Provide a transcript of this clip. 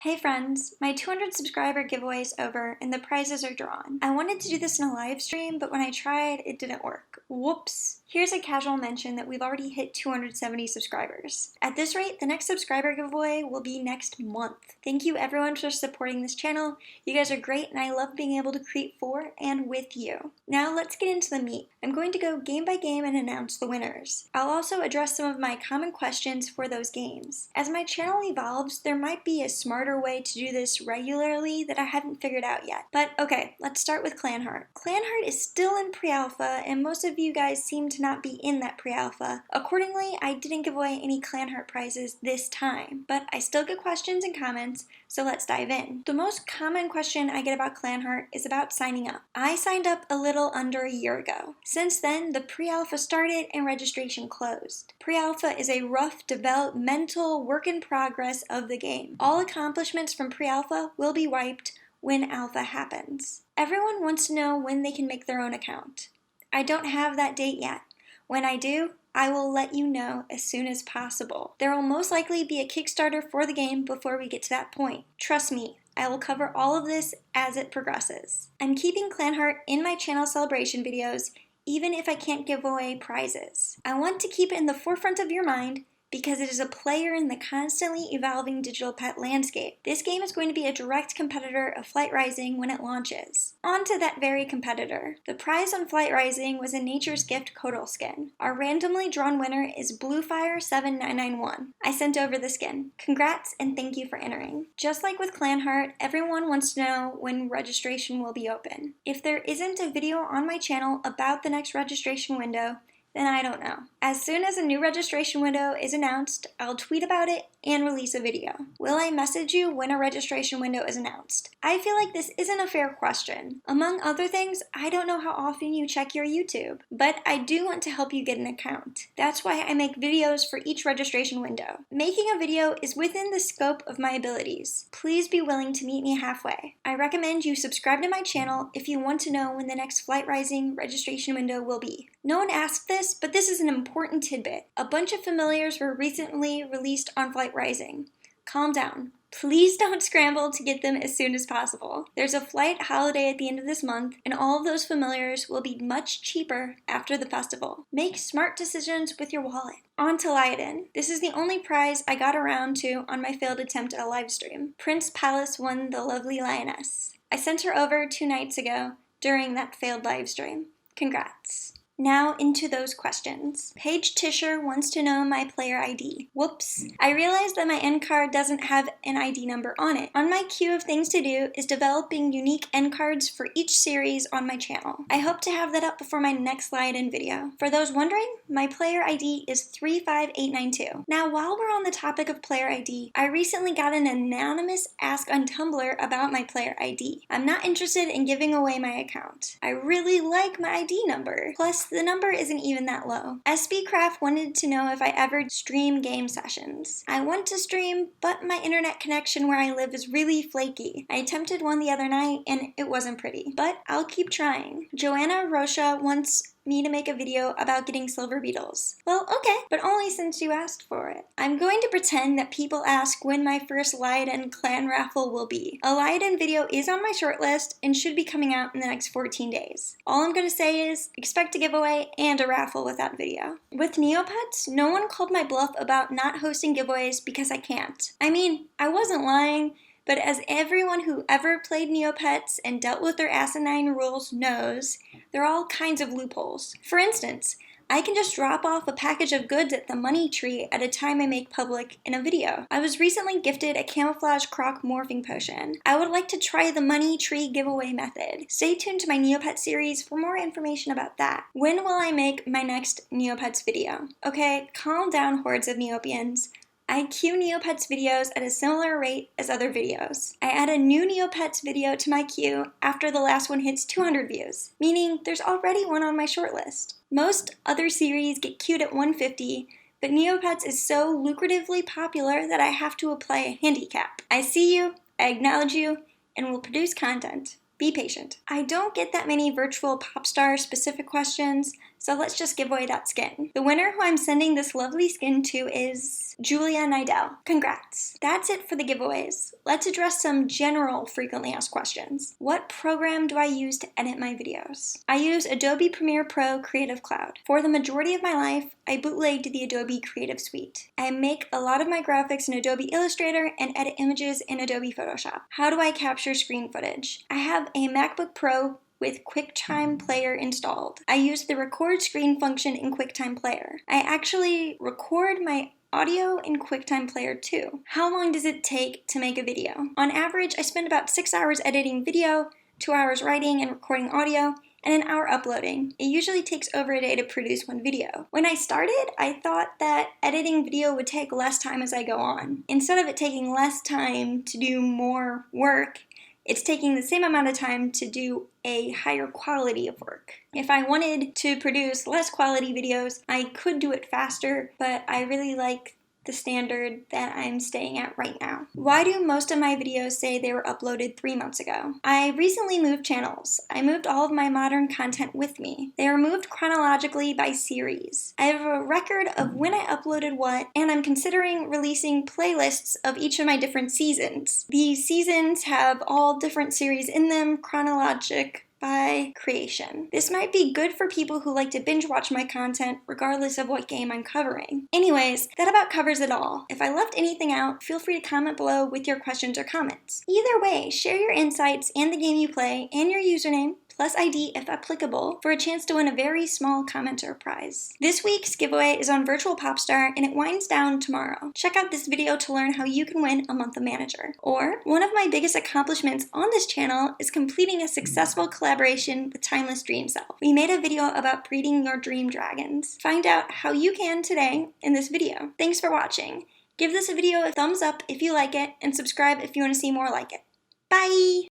Hey friends, my 200 subscriber giveaway is over and the prizes are drawn. I wanted to do this in a live stream, but when I tried, it didn't work. Whoops. Here's a casual mention that we've already hit 270 subscribers. At this rate, the next subscriber giveaway will be next month. Thank you everyone for supporting this channel. You guys are great and I love being able to create for and with you. Now let's get into the meat. I'm going to go game by game and announce the winners. I'll also address some of my common questions for those games. As my channel evolves, there might be a smarter way to do this regularly that I haven't figured out yet. But okay, let's start with Clan Heart. Clan Heart is still in pre-alpha and most of you guys seem to not be in that pre-alpha. Accordingly, I didn't give away any Clan Heart prizes this time, but I still get questions and comments, so let's dive in. The most common question I get about Clan Heart is about signing up. I signed up a little under a year ago. Since then, the pre-alpha started and registration closed. Pre-alpha is a rough developmental work in progress of the game. All accomplishments from pre-alpha will be wiped when alpha happens. Everyone wants to know when they can make their own account. I don't have that date yet. When I do, I will let you know as soon as possible. There will most likely be a Kickstarter for the game before we get to that point. Trust me, I will cover all of this as it progresses. I'm keeping Clan Heart in my channel celebration videos even if I can't give away prizes. I want to keep it in the forefront of your mind because it is a player in the constantly evolving digital pet landscape. This game is going to be a direct competitor of Flight Rising when it launches. On to that very competitor. The prize on Flight Rising was a Nature's Gift Kodal skin. Our randomly drawn winner is Bluefire7991. I sent over the skin. Congrats and thank you for entering. Just like with Clan Heart, everyone wants to know when registration will be open. If there isn't a video on my channel about the next registration window, then I don't know. As soon as a new registration window is announced, I'll tweet about it and release a video. Will I message you when a registration window is announced? I feel like this isn't a fair question. Among other things, I don't know how often you check your YouTube, but I do want to help you get an account. That's why I make videos for each registration window. Making a video is within the scope of my abilities. Please be willing to meet me halfway. I recommend you subscribe to my channel if you want to know when the next Flight Rising registration window will be. No one asked this, but this is an important tidbit. A bunch of familiars were recently released on Flight Rising. Calm down. Please don't scramble to get them as soon as possible. There's a flight holiday at the end of this month, and all of those familiars will be much cheaper after the festival. Make smart decisions with your wallet. On to Liaden. This is the only prize I got around to on my failed attempt at a live stream. Prince Palace won the lovely lioness. I sent her over 2 nights ago during that failed live stream. Congrats. Now into those questions. Paige Tisher wants to know my player ID. Whoops. I realized that my end card doesn't have an ID number on it. On my queue of things to do is developing unique end cards for each series on my channel. I hope to have that up before my next Liaden video. For those wondering, my player ID is 35892. Now while we're on the topic of player ID, I recently got an anonymous ask on Tumblr about my player ID. I'm not interested in giving away my account. I really like my ID number. Plus, the number isn't even that low. SBCraft wanted to know if I ever stream game sessions. I want to stream, but my internet connection where I live is really flaky. I attempted one the other night and it wasn't pretty, but I'll keep trying. Joanna Rocha wants me to make a video about getting silver beetles. Well, okay, but only since you asked for it. I'm going to pretend that people ask when my first Liaden clan raffle will be. A Liaden video is on my shortlist and should be coming out in the next 14 days. All I'm going to say is expect a giveaway and a raffle with that video. With Neopets, no one called my bluff about not hosting giveaways because I can't. I mean, I wasn't lying, but as everyone who ever played Neopets and dealt with their asinine rules knows, there are all kinds of loopholes. For instance, I can just drop off a package of goods at the money tree at a time I make public in a video. I was recently gifted a camouflage croc morphing potion. I would like to try the money tree giveaway method. Stay tuned to my Neopets series for more information about that. When will I make my next Neopets video? Okay, calm down, hordes of Neopians. I queue Neopets videos at a similar rate as other videos. I add a new Neopets video to my queue after the last one hits 200 views, meaning there's already one on my shortlist. Most other series get queued at 150, but Neopets is so lucratively popular that I have to apply a handicap. I see you, I acknowledge you, and will produce content. Be patient. I don't get that many virtual pop star specific questions, so let's just give away that skin. The winner who I'm sending this lovely skin to is Julia Nidell. Congrats! That's it for the giveaways. Let's address some general frequently asked questions. What program do I use to edit my videos? I use Adobe Premiere Pro Creative Cloud. For the majority of my life, I bootlegged the Adobe Creative Suite. I make a lot of my graphics in Adobe Illustrator and edit images in Adobe Photoshop. How do I capture screen footage? I have a MacBook Pro with QuickTime Player installed. I use the record screen function in QuickTime Player. I actually record my audio in QuickTime Player too. How long does it take to make a video? On average, I spend about 6 hours editing video, 2 hours writing and recording audio, and an hour uploading. It usually takes over a day to produce one video. When I started, I thought that editing video would take less time as I go on. Instead of it taking less time to do more work, it's taking the same amount of time to do a higher quality of work. If I wanted to produce less quality videos, I could do it faster, but I really like the standard that I'm staying at right now. Why do most of my videos say they were uploaded 3 months ago? I recently moved channels. I moved all of my modern content with me. They are moved chronologically by series. I have a record of when I uploaded what, and I'm considering releasing playlists of each of my different seasons. These seasons have all different series in them, chronologic by creation. This might be good for people who like to binge watch my content regardless of what game I'm covering. Anyways, that about covers it all. If I left anything out, feel free to comment below with your questions or comments. Either way, share your insights and the game you play and your username, plus ID if applicable, for a chance to win a very small commenter prize. This week's giveaway is on Virtual Popstar and it winds down tomorrow. Check out this video to learn how you can win a month of manager. Or, one of my biggest accomplishments on this channel is completing a successful collaboration with Timeless Dream Self. We made a video about breeding your dream dragons. Find out how you can today in this video. Thanks for watching. Give this video a thumbs up if you like it and subscribe if you want to see more like it. Bye!